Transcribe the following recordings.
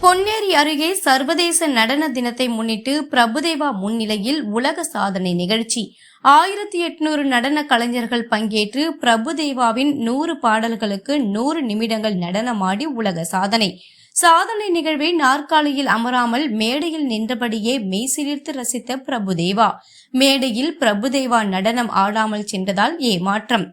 பொன்னேரி அருகே சர்வதேச நடன தினத்தை முன்னிட்டு பிரபுதேவா முன்னிலையில் உலக சாதனை நிகழ்ச்சி 1800 நடன கலைஞர்கள் பங்கேற்று பிரபுதேவாவின் 100 பாடல்களுக்கு 100 நிமிடங்கள் நடனமாடி உலக சாதனை நிகழ்வை நாற்காலியில் அமராமல் மேடையில் நின்றபடியே மெய்சிலிர்த்து ரசித்த பிரபுதேவா. மேடையில் பிரபுதேவா நடனம் ஆடாமல் சென்றதால் ஏமாற்றம்.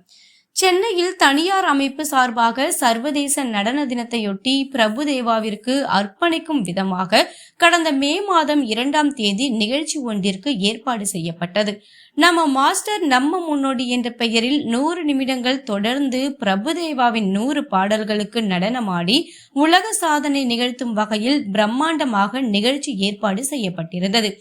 சென்னையில் தனியார் அமைப்பு சார்பாக சர்வதேச நடன தினத்தையொட்டி பிரபுதேவாவிற்கு அர்ப்பணிக்கும் விதமாக கடந்த மே மாதம் 2ஆம் தேதி நிகழ்ச்சி ஒன்றிற்கு ஏற்பாடு செய்யப்பட்டது. நம்ம மாஸ்டர் நம்ம முன்னோடி என்ற பெயரில் 100 நிமிடங்கள் தொடர்ந்து பிரபுதேவாவின் 100 பாடல்களுக்கு நடனமாடி உலக சாதனை நிகழ்த்தும் வகையில் பிரம்மாண்டமாக நிகழ்ச்சி ஏற்பாடு செய்யப்பட்டிருந்தது.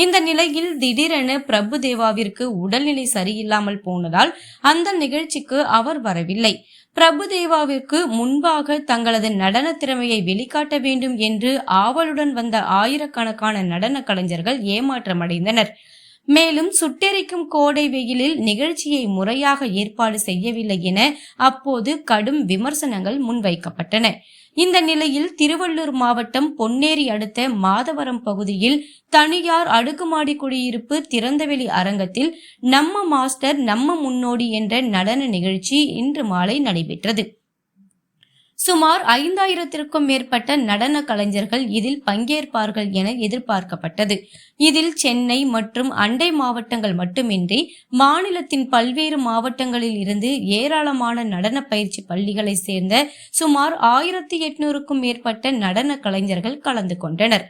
இந்த நிலையில் திடீரென பிரபுதேவாவிற்கு உடல்நிலை சரியில்லாமல் போனதால் அந்த நிகழ்ச்சிக்கு அவர் வரவில்லை. பிரபுதேவாவிற்கு முன்பாக தங்களது நடன திறமையை வெளிக்காட்ட வேண்டும் என்று ஆவலுடன் வந்த ஆயிரக்கணக்கான நடன கலைஞர்கள் ஏமாற்றமடைந்தனர். மேலும் சுட்டெரிக்கும் கோடை வெயிலில் நிகழ்ச்சியை முறையாக ஏற்பாடு செய்யவில்லை என அப்போது கடும் விமர்சனங்கள் முன்வைக்கப்பட்டன. இந்த நிலையில் திருவள்ளூர் மாவட்டம் பொன்னேரி அடுத்த மாதவரம் பகுதியில் தனியார் அடுக்குமாடி குடியிருப்பு திறந்தவெளி அரங்கத்தில் நம்ம மாஸ்டர் நம்ம முன்னோடி என்ற நடன நிகழ்ச்சி இன்று மாலை நடைபெற்றது. சுமார் 5000த்திற்கும் மேற்பட்ட நடன கலைஞர்கள் இதில் பங்கேற்பார்கள் என எதிர்பார்க்கப்பட்டது. இதில் சென்னை மற்றும் அண்டை மாவட்டங்கள் மட்டுமின்றி மாநிலத்தின் பல்வேறு மாவட்டங்களில் இருந்து ஏராளமான நடன பயிற்சி பள்ளிகளை சேர்ந்த சுமார் 1800க்கும் மேற்பட்ட நடன கலைஞர்கள் கலந்து கொண்டனர்.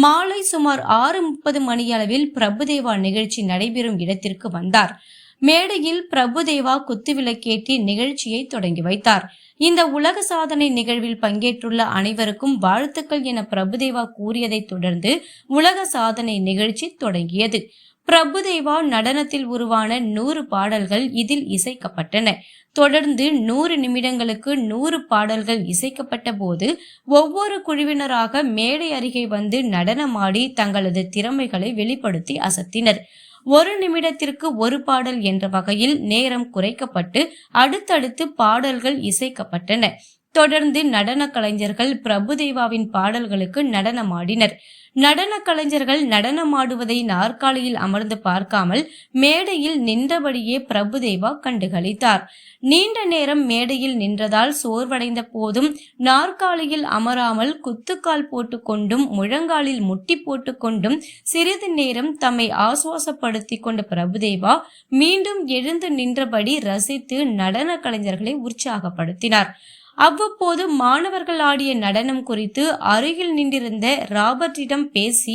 மாலை சுமார் 6:30 மணியளவில் பிரபுதேவா நிகழ்ச்சி நடைபெறும் இடத்திற்கு வந்தார். மேடையில் பிரபுதேவா குத்துவிளக்கேற்றி நிகழ்ச்சியை தொடங்கி வைத்தார். இந்த உலக சாதனை நிகழ்வில் பங்கேற்றுள்ள அனைவருக்கும் வாழ்த்துக்கள் என பிரபுதேவா கூறியதை தொடர்ந்து உலக சாதனை நிகழ்ச்சி தொடங்கியது. பிரபுதேவா நடனத்தில் உருவான 100 பாடல்கள் இதில் இசைக்கப்பட்டன. தொடர்ந்து 100 நிமிடங்களுக்கு 100 பாடல்கள் இசைக்கப்பட்ட போது ஒவ்வொரு குழுவினராக மேடை அருகே வந்து நடனமாடி தங்களது திறமைகளை வெளிப்படுத்தி அசத்தினர். 1 நிமிடத்திற்கு 1 பாடல் என்ற வகையில் நேரம் குறைக்கப்பட்டு அடுத்தடுத்து பாடல்கள் இசைக்கப்பட்டன. தொடர்ந்து நடன கலைஞர்கள் பிரபுதேவாவின் பாடல்களுக்கு நடனமாடினர். நடன கலைஞர்கள் நடனமாடுவதை நாற்காலியில் அமர்ந்து பார்க்காமல் மேடையில் நின்றபடியே பிரபுதேவா கண்டுகளித்தார். நீண்ட நேரம் மேடையில் நின்றதால் சோர்வடைந்த போதும் நாற்காலியில் அமராமல் குத்துக்கால் போட்டுக்கொண்டும் முழங்காலில் முட்டி போட்டுக்கொண்டும் சிறிது நேரம் தம்மை ஆசுவாசப்படுத்தி கொண்ட பிரபுதேவா மீண்டும் எழுந்து நின்றபடி ரசித்து நடன கலைஞர்களை உற்சாகப்படுத்தினார். அவ்வப்போது மாணவர்கள் ஆடிய நடனம் குறித்து அருகில் நின்றிருந்த ராபர்ட்டிடம் பேசி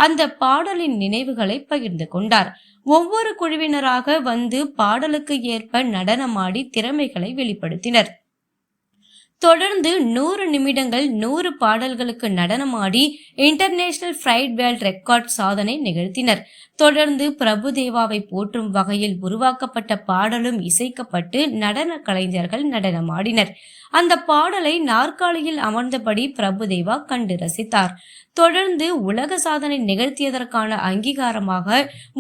அந்த பாடலின் நினைவுகளை பகிர்ந்து கொண்டார். ஒவ்வொரு குழுவினராக வந்து பாடலுக்கு ஏற்ப நடனமாடி திறமைகளை வெளிப்படுத்தினர். தொடர்ந்து 100 நிமிடங்கள் 100 பாடல்களுக்கு நடனமாடி இன்டர்நேஷனல் ஃப்ரைட் வேர்ல்ட் ரெக்கார்ட் சாதனை நிகழ்த்தினர். தொடர்ந்து பிரபுதேவாவை போற்றும் வகையில் உருவாக்கப்பட்ட பாடலும் இசைக்கப்பட்டு நடன கலைஞர்கள் நடனமாடினர். அந்த பாடலை நாற்காலியில் அமர்ந்தபடி பிரபுதேவா கண்டு ரசித்தார். தொடர்ந்து உலக சாதனை நிகழ்த்தியதற்கான அங்கீகாரமாக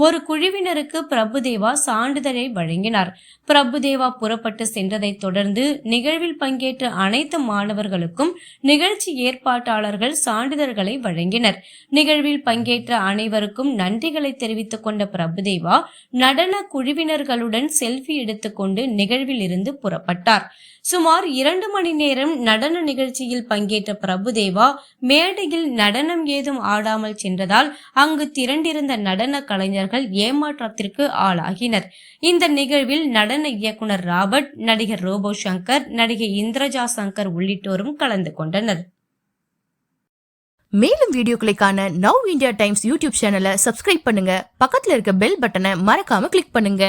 ஒரு குழுவினருக்கு பிரபுதேவா சான்றிதழை வழங்கினார். பிரபுதேவா புறப்பட்டு சென்றதை தொடர்ந்து நிகழ்வில் பங்கேற்ற அனைத்து மாணவர்களுக்கும் நிகழ்ச்சி ஏற்பாட்டாளர்கள் சான்றிதழ்களை வழங்கினர். நிகழ்வில் பங்கேற்ற அனைவருக்கும் நன்றிகளை தெரிவித்துக் கொண்ட பிரபுதேவா நடன குழுவினர்களுடன் செல்ஃபி எடுத்துக்கொண்டு நிகழ்வில் இருந்து புறப்பட்டார். சுமார் 2 மணி நேரம் நடன நிகழ்ச்சியில் பங்கேற்ற பிரபுதேவா மேடையில் நடனம் ஏதும் ஆடாமல் சென்றதால் அங்கு திரண்டிருந்த நடன கலைஞர்கள் ஏமாற்றத்திற்கு ஆளாகினர். இந்த நிகழ்வில் நடன இயக்குனர் ராபர்ட், நடிகர் ரோபோ சங்கர், நடிகை இந்திரஜா சங்கர் உள்ளிட்டோரும் கலந்து கொண்டனர். மேலும் வீடியோக்களை காண நவ் இந்தியா டைம்ஸ் யூடியூப் சேனலை சப்ஸ்கிரைப் பண்ணுங்க. பக்கத்துல இருக்க பெல் பட்டனை மறக்காம கிளிக் பண்ணுங்க.